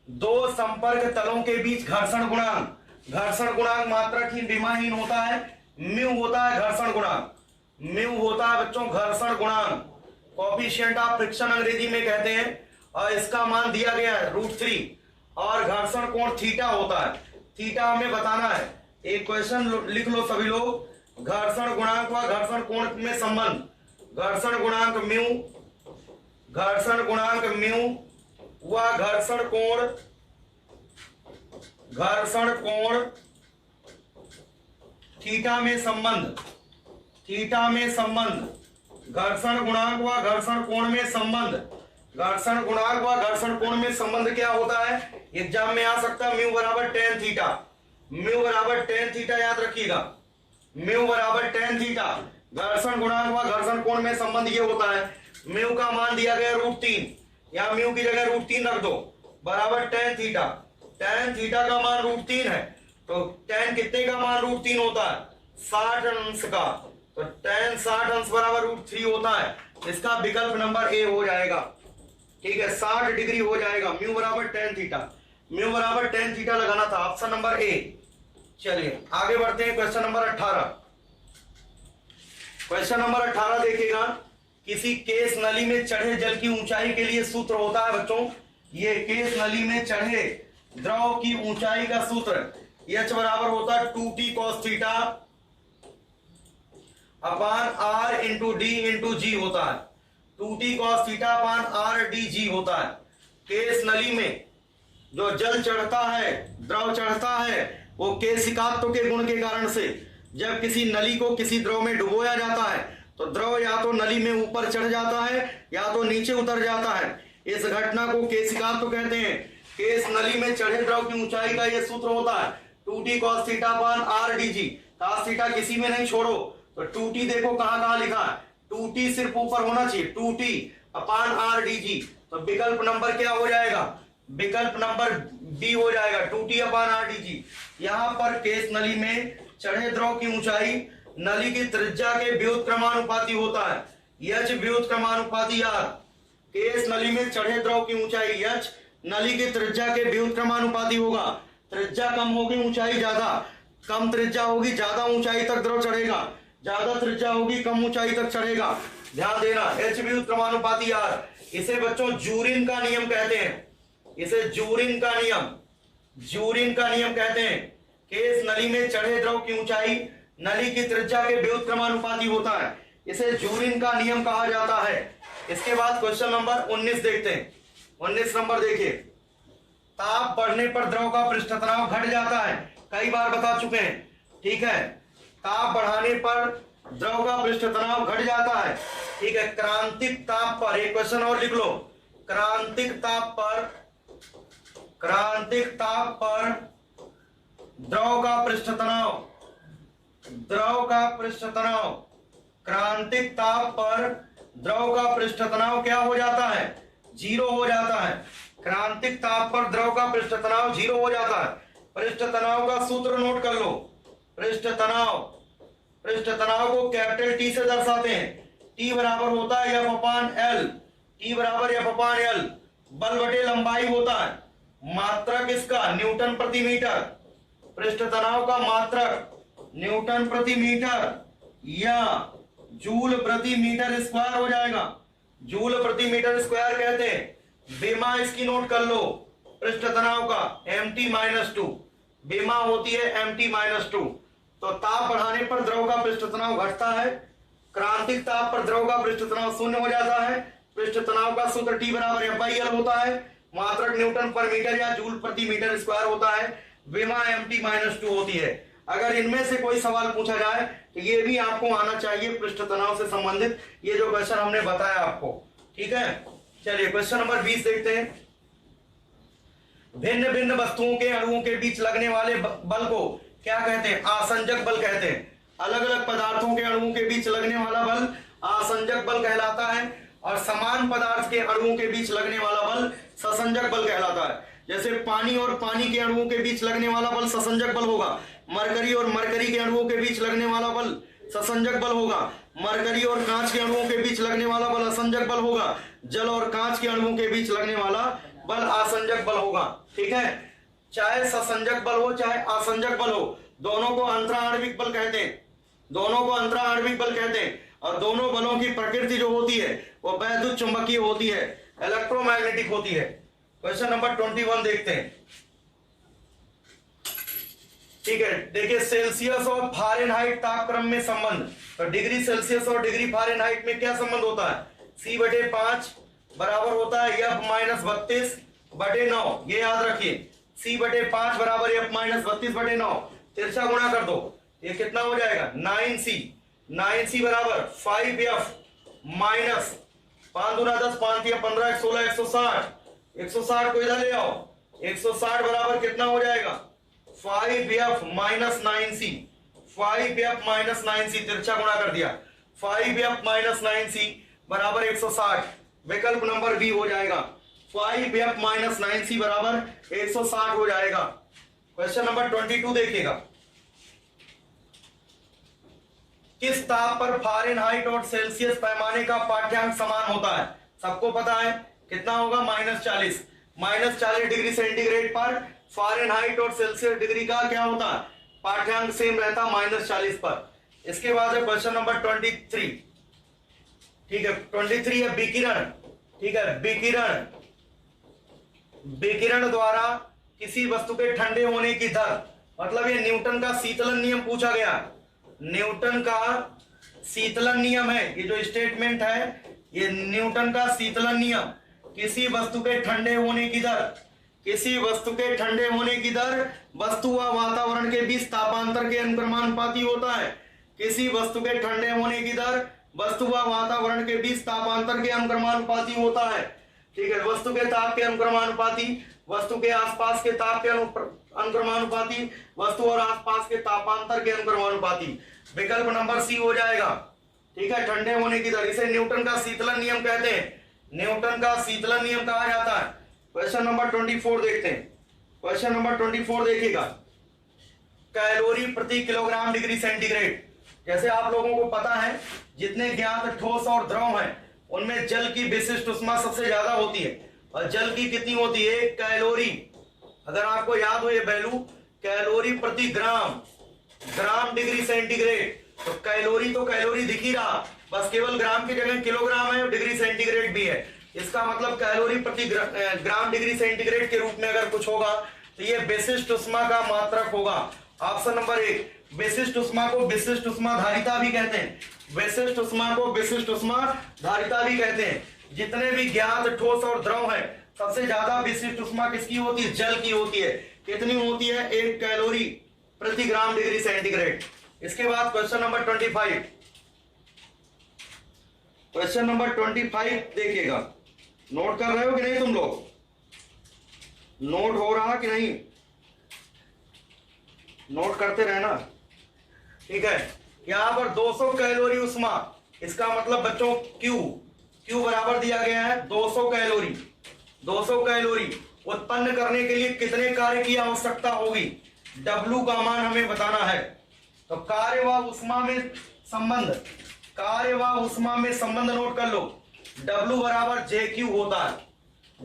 दो संपर्क तलों के बीच घर्षण गुणांक, घर्षण गुणांक मात्रकहीन विमाहीन होता है, म्यू होता है घर्षण गुणांक, म्यू होता है बच्चों घर्षण गुणांक, कोएफिशिएंट ऑफ फ्रिक्शन अंग्रेजी में कहते हैं। और इसका मान दिया गया है √3। और घर्षण कोण थीटा होता है, थीटा हमें बताना है। एक क्वेश्चन लिख लो सभी लोग, घर्षण गुणांक व घर्षण कोण में संबंध। घर्षण गुणांक म्यू, घर्षण गुणांक म्यू व घर्षण कोण, घर्षण कोण थीटा में संबंध, थीटा में संबंध। घर्षण गुणांक व घर्षण कोण में संबंध, घर्षण गुणांक व घर्षण कोण में संबंध क्या होता है? एग्जाम में आ सकता है म्यू बराबर tan थीटा, म्यू बराबर tan थीटा याद रखिएगा, म्यू बराबर tan थीटा। घर्षण गुणांक व घर्षण कोण में संबंध ये होता है, म्यू का मान दिया गया √3, यहाँ म्यू की जगह √3 रख दो, बराबर tan थीटा। tan थीटा का मान √3 है, तो tan कितने का मान √3 होता है? 60 अंश का, तो tan 60 अंश बराबर √3 होता है। इसका विकल्प नंबर ए हो जाएगा, ठीक है, 60 डिग्री हो जाएगा। म्यू बराबर tan थीटा, म्यू बराबर tan थीटा लगाना था, ऑप्शन नंबर ए। चलिए आगे बढ़ते हैं। क्वेश्चन नंबर 18, क्वेश्चन नंबर 18 देखिएगा। किसी केस नली में चढ़े जल की ऊंचाई के लिए सूत्र होता है बच्चों, ये केस नली में चढ़े द्रव की ऊंचाई का सूत्र H बराबर होता है 2t cos theta upon r into D into G होता है, 2t cos theta upon r D G होता है। केस नली में जो जल चढ़ता है, द्रव चढ़ता है, वो केशिकात्व के गुण के कारण से जब किसी नली को किसी द्रव में डुबोया जाता है तो द्रव या तो नली में ऊपर चढ़ जाता है या तो नीचे उतर जाता है। इस घटना को केशिकात्व कहते हैं। केस नली में चढ़े द्रव की ऊंचाई का यह सूत्र होता है 2t cos theta upon r D जी। cos थीटा किसी में नहीं छोड़ो, तो 2t देखो कहां कहां लिखा है, 2t सिर्फ ऊपर होना चाहिए, 2t अपान r डी जी। तो विकल्प नंबर क्या हो जाएगा? विकल्प नंबर बी हो जाएगा, 2t अपान r डी जी। यहाँ पर केस नली में चढ़े द्रव की ऊंचाई नली की त्रिज्या के व्युत्क्रमानुपाती होता है, h व्युत्क्रमानुपाती r। केस नली में चढ़े द्रव की ऊंचाई h नली की त्रिज्या के व्युत्क्रमानुपाती होगा। त्रिज्या कम होगी ऊंचाई ज्यादा, कम त्रिज्या होगी ज्यादा ऊंचाई तक द्रव चढ़ेगा, ज्यादा त्रिज्या होगी कम ऊंचाई तक चढ़ेगा। ध्यान देना, h व्युत्क्रमानुपाती r। इसे बच्चों जूरिन का नियम कहते हैं, इसे जूरिन का नियम कहते हैं कि इस नली में चढ़े द्रव की ऊंचाई नली की त्रिज्या के व्युत्क्रमानुपाती होता है, इसे जूरिन का नियम कहा जाता है। इसके बाद क्वेश्चन नंबर 19 देखते हैं। 19 नंबर देखिए, ताप बढ़ने पर द्रव का पृष्ठ तनाव घट जाता है, कई बार बता चुके हैं, ठीक है। ताप बढ़ाने पर द्रव का पृष्ठ तनाव घट जाता है, ठीक है। क्रांतिक ताप पर, एक क्वेश्चन और लिख लो, क्रांतिक ताप पर द्रव का पृष्ठ तनाव, क्रांतिक ताप पर द्रव का पृष्ठ तनाव क्या हो जाता है? 0 हो जाता है। क्रांतिक ताप पर द्रव का पृष्ठ तनाव 0 हो जाता है। पृष्ठ तनाव का सूत्र नोट कर लो। पृष्ठ तनाव को कैपिटल टी से दर्शाते हैं। टी बराबर होता है F/L, टी बराबर F/L, बल बटे लंबाई होता है। मात्रक इसका न्यूटन प्रति मीटर, पृष्ठ तनाव का मात्रक न्यूटन प्रति मीटर या जूल प्रति मीटर स्क्वायर हो जाएगा। जूल प्रति मीटर स्क्वायर कहते हैं। बेमा इसकी नोट कर लो, पृष्ठ तनाव का Mt-2, बेमा होती है Mt-2। तो ताप बढ़ाने पर द्रव का पृष्ठ तनाव घटता है, क्रांतिक ताप पर द्रव का पृष्ठ तनाव 0 हो जाता है। पृष्ठ तनाव का सूत्र T बराबर F/L होता है, मात्रक न्यूटन पर मीटर या जूल प्रति मीटर स्क्वायर होता है, बेमा Mt-2 होती है। अगर इनमें से कोई सवाल पूछा जाए तो ये भी आपको आना चाहिए, पृष्ठ तनाव से संबंधित ये जो क्वेश्चन हमने बताया आपको, ठीक है। चलिए क्वेश्चन नंबर 20 देखते हैं। भिन्न भिन्न वस्तुओं के अणुओं के बीच लगने वाले बल को क्या कहते हैं? आसंजक बल कहते हैं। अलग अलग पदार्थों के अणुओं के बीच लगने वाला बल आसंजक बल कहलाता है, और समान पदार्थ के अणुओं के बीच लगने वाला बल ससंजक बल कहलाता है। जैसे पानी और पानी के अणुओं के बीच लगने वाला बल ससंजक बल होगा, मरकरी और मरकरी के अणुओं के बीच लगने वाला बल ससंजक बल होगा, मरकरी और कांच के अणुओं के बीच लगने वाला बल असंजक बल होगा, जल और कांच के अणुओं के बीच लगने वाला बल आसंजक बल होगा, ठीक है। चाहे ससंजक बल हो चाहे आसंजक बल हो, दोनों को अंतराण्विक बल कहते हैं, और दोनों बलों की प्रकृति जो होती है वो वैद्युत चुंबकीय होती है, इलेक्ट्रोमैग्नेटिक होती है। क्वेश्चन नंबर 21 देखते हैं, ठीक है। देखिए सेल्सियस और फारेनहाइट तापक्रम में संबंध, तो डिग्री सेल्सियस और डिग्री फारेनहाइट में क्या संबंध होता है? C/5 बराबर होता है F-32/9, ये याद रखिए। C/5 बराबर F-32/9, तिरछा गुणा कर दो, ये कितना हो जाएगा? 9C बराबर 5F माइनस 5 दूना 10, 5 या 15, 16, 160, 160 को इधर ले आओ, 160 बराबर कितना हो जाएगा? 5F minus 9C, 5F minus 9C, तिरछा गुणा कर दिया, 5F माइनस 9C बराबर 160, विकल्प नंबर बी हो जाएगा। 5F माइनस 9C बराबर 160 हो जाएगा। क्वेश्चन नंबर 22 देखिएगा, किस ताप पर फारेनहाइट और सेल्सियस पैमाने का पाठ्यांक समान होता है? सबको पता है कितना होगा? -40। -40 डिग्री सेंटीग्रेड पर फारेनहाइट और सेल्सियस डिग्री का क्या होता है? पाठ्यांक सेम रहता -40 पर। इसके बाद है क्वेश्चन नंबर 23, ठीक है। 23 है विकिरण, ठीक है। विकिरण द्वारा किसी वस्तु के ठंडे होने की दर, मतलब ये न्यूटन का शीतलन नियम पूछा गया। न्यूटन का शीतलन नियम है, ये जो स्टेटमेंट है ये न्यूटन का शीतलन नियम। किसी वस्तु के ठंडे होने की दर, वस्तु व वातावरण के बीच तापांतर के अनुक्रमानुपाती होता है। किसी वस्तु के ठंडे होने की दर वस्तु व वातावरण के बीच तापांतर के अनुक्रमानुपाती होता है, ठीक है। वस्तु के ताप के अनुक्रमानुपाती, वस्तु के आसपास के ताप के अनुक्रमानुपाती, वस्तु और आसपास के तापांतर के अनुक्रमानुपाती, विकल्प नंबर सी हो जाएगा, ठीक है। ठंडे होने की दर, इसे न्यूटन का शीतलन नियम कहते हैं, न्यूटन का शीतलन नियम कहा जाता है। क्वेश्चन नंबर 24 देखते हैं। क्वेश्चन नंबर 24 देखिएगा, कैलोरी प्रति किलोग्राम डिग्री सेंटीग्रेड। जैसे आप लोगों को पता है जितने ज्ञात ठोस और द्रव हैं उनमें जल की विशिष्ट उष्मा सबसे ज्यादा होती है, और जल की कितनी होती है? कैलोरी। अगर आपको याद हो ये वैल्यू, कैलोरी प्रति ग्राम डिग्री सेंटीग्रेड। तो कैलोरी दिख ही रहा, बस केवल ग्राम की जगह किलोग्राम है, डिग्री सेंटीग्रेड भी है। इसका मतलब कैलोरी प्रति ग्राम डिग्री सेंटीग्रेड के रूप में अगर कुछ होगा तो ये विशिष्ट उष्मा का मात्रक होगा। ऑप्शन नंबर 1, विशिष्ट उष्मा को विशिष्ट उष्मा धारिता भी कहते हैं, विशिष्ट उष्मा को विशिष्ट उष्मा धारिता भी कहते हैं। जितने भी ज्ञात ठोस और द्रव है सबसे ज्यादा विशिष्ट उष्मा किसकी होती है? जल की होती है। कितनी होती है? 1 कैलोरी प्रति ग्राम डिग्री सेंटीग्रेड। इसके बाद क्वेश्चन नंबर 25, क्वेश्चन नंबर 25 देखिएगा। नोट कर रहे हो कि नहीं तुम लोग? नोट हो रहा कि नहीं? नोट करते रहना, ठीक है। यहां पर 200 कैलोरी उष्मा, इसका मतलब बच्चों Q बराबर दिया गया है 200 कैलोरी। 200 कैलोरी उत्पन्न करने के लिए कितने कार्य की आवश्यकता होगी? W का मान हमें बताना है। तो कार्य व उष्मा में संबंध, कार्य व उष्मा में संबंध नोट कर लो। W बराबर JQ होता है,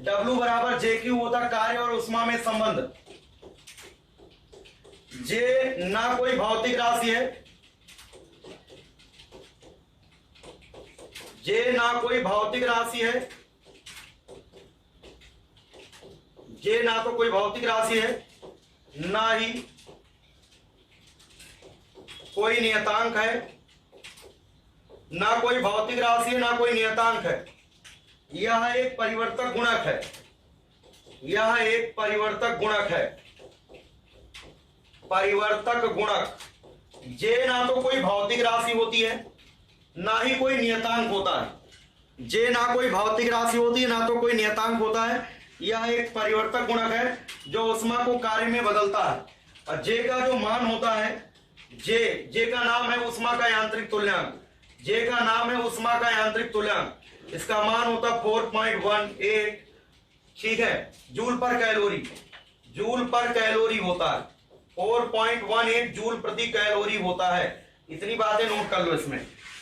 W बराबर JQ होता है कार्य और उष्मा में संबंध। J ना कोई भौतिक राशि है, J ना कोई भौतिक राशि है, J ना तो कोई भौतिक राशि है, ना ही कोई नियतांक है, ना कोई भौतिक राशि है, ना कोई नियतांक है। यह एक परिवर्तक गुणक है, यह एक परिवर्तक गुणक है, परिवर्तक गुणक। J ना तो कोई भौतिक राशि होती है, ना ही कोई नियतांक होता है। J ना कोई भौतिक राशि होती है, ना तो कोई नियतांक होता है। यह एक परिवर्तक गुणक है जो उष्मा को कार्य में बदलता है। और J का जो मान होता है, J का नाम है उष्मा का यांत्रिक तुल्यांक, J का नाम है उष्मा का यांत्रिक तुल्यांक। इसका मान होता है 4.18, ठीक है, जूल पर कैलोरी, जूल पर कैलोरी होता है। 4.18 जूल प्रति कैलोरी होता है। इतनी बातें नोट कर लो इसमें।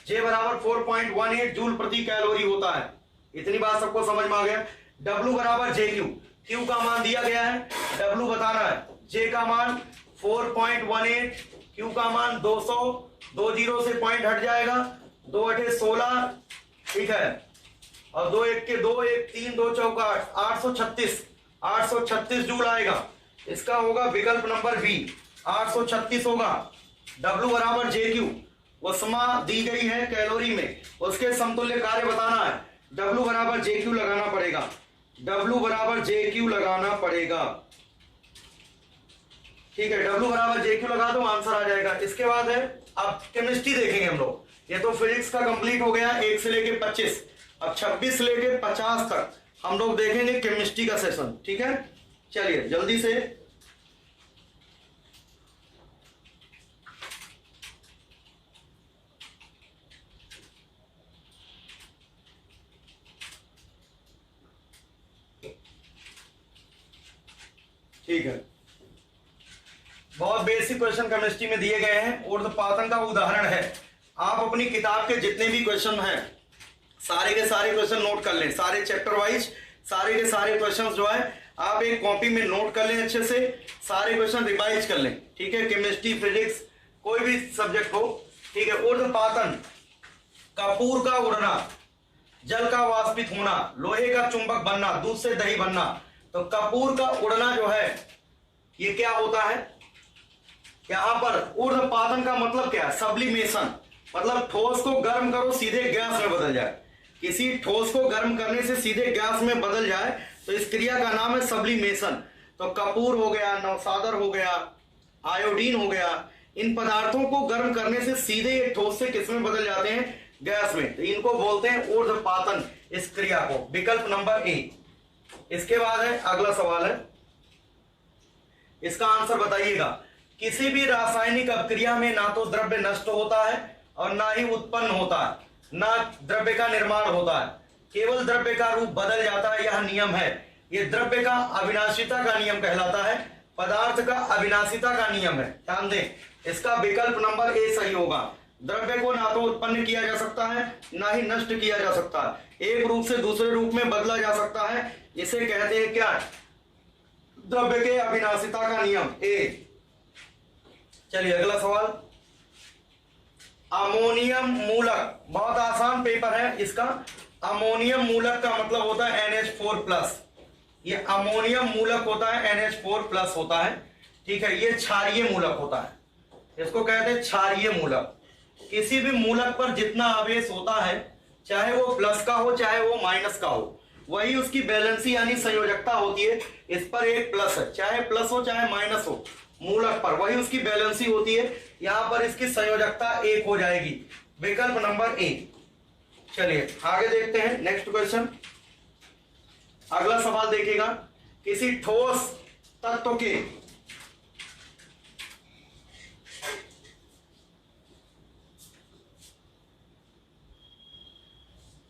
J बराबर 4.18 जूल प्रति कैलोरी होता है। इतनी बात सबको समझ में आ गया। W बराबर JQ, Q का मान दिया गया है, W बताना है। J का मान 4.18, Q का मान 200, 2 जीरो से पॉइंट हट जाएगा, 2 अठे 16, ठीक है, और 2 1 के 2, 1 3, 2 चौका 836, 836 जूल आएगा। इसका होगा विकल्प नंबर बी, 836 होगा। W बराबर JQ, उष्मा दी गई है कैलोरी में, उसके समतुल्य कार्य बताना है। W बराबर JQ लगाना पड़ेगा, W बराबर JQ लगाना पड़ेगा, ठीक है। W बराबर JQ लगा दो, आंसर आ जाएगा। इसके बाद है अब केमिस्ट्री देखेंगे हम लोग। ये तो फिजिक्स का कंप्लीट हो गया 1 से लेके 25, अब 26 से लेके 50 तक हम लोग देखेंगे केमिस्ट्री का सेशन, ठीक है। चलिए जल्दी से ठीक है। बहुत बेसिक क्वेश्चन केमिस्ट्री में दिए गए हैं, ऊर्ध्वपातन का उदाहरण है। आप अपनी किताब के जितने भी क्वेश्चन हैं सारे के सारे क्वेश्चन नोट कर लें, सारे चैप्टर वाइज सारे के सारे क्वेश्चन जो है आप एक कॉपी में नोट कर लें, अच्छे से सारे क्वेश्चन रिवाइज कर लें, ठीक है। केमिस्ट्री, फिजिक्स, कोई भी सब्जेक्ट हो, ठीक है। ऊर्ध्वपातन, कपूर का उड़ना, जल का वाष्पित होना, लोहे का चुंबक बनना, दूध से दही बनना। तो कपूर का उड़ना जो है ये क्या होता है? यहां पर ऊर्ध्वपातन का मतलब क्या है? सब्लिमेशन, मतलब ठोस को गर्म करो सीधे गैस में बदल जाए। किसी ठोस को गर्म करने से सीधे गैस में बदल जाए तो इस क्रिया का नाम है सब्लिमेशन। तो कपूर हो गया, नवसादर हो गया, आयोडीन हो गया, इन पदार्थों को गर्म करने से सीधे ये ठोस से किस में बदल जाते हैं? गैस में। तो इनको बोलते हैं ऊर्ध्वपातन, इस क्रिया को। विकल्प नंबर ए। इसके बाद है अगला सवाल है, इसका आंसर बताइएगा। किसी भी रासायनिक अपक्रिया में ना तो द्रव्य नष्ट होता है और ना ही उत्पन्न होता है, ना द्रव्य का निर्माण होता है, केवल द्रव्य का रूप बदल जाता है। यह नियम है, यह द्रव्य का अविनाशिता का नियम कहलाता है, पदार्थ का अविनाशिता का नियम है। ध्यान दें, इसका विकल्प नंबर ए सही होगा। द्रव्य को ना तो उत्पन्न किया जा सकता है ना ही नष्ट किया जा सकता है, एक रूप से दूसरे रूप में बदला जा सकता है। इसे कहते हैं क्या? द्रव्य के अविनाशिता का नियम, ए। चलिए अगला सवाल, अमोनियम मूलक, बहुत आसान पेपर है इसका। अमोनियम मूलक का मतलब होता है NH4+। ये अमोनियम मूलक होता है, NH4+ होता है, ठीक है। ये क्षारीय मूलक होता है, इसको कहते हैं क्षारीय मूलक। किसी भी मूलक पर जितना आवेश होता है, चाहे वो प्लस का हो चाहे वो माइनस का हो, वही उसकी बैलेंसी यानी संयोजकता होती है। इस पर एक प्लस है, चाहे प्लस हो चाहे माइनस हो, मूलक पर वही उसकी बैलेंसी होती है। यहां पर इसकी संयोजकता 1 हो जाएगी, विकल्प नंबर ए। चलिए आगे देखते हैं नेक्स्ट क्वेश्चन। अगला सवाल देखिएगा, किसी ठोस तत्व के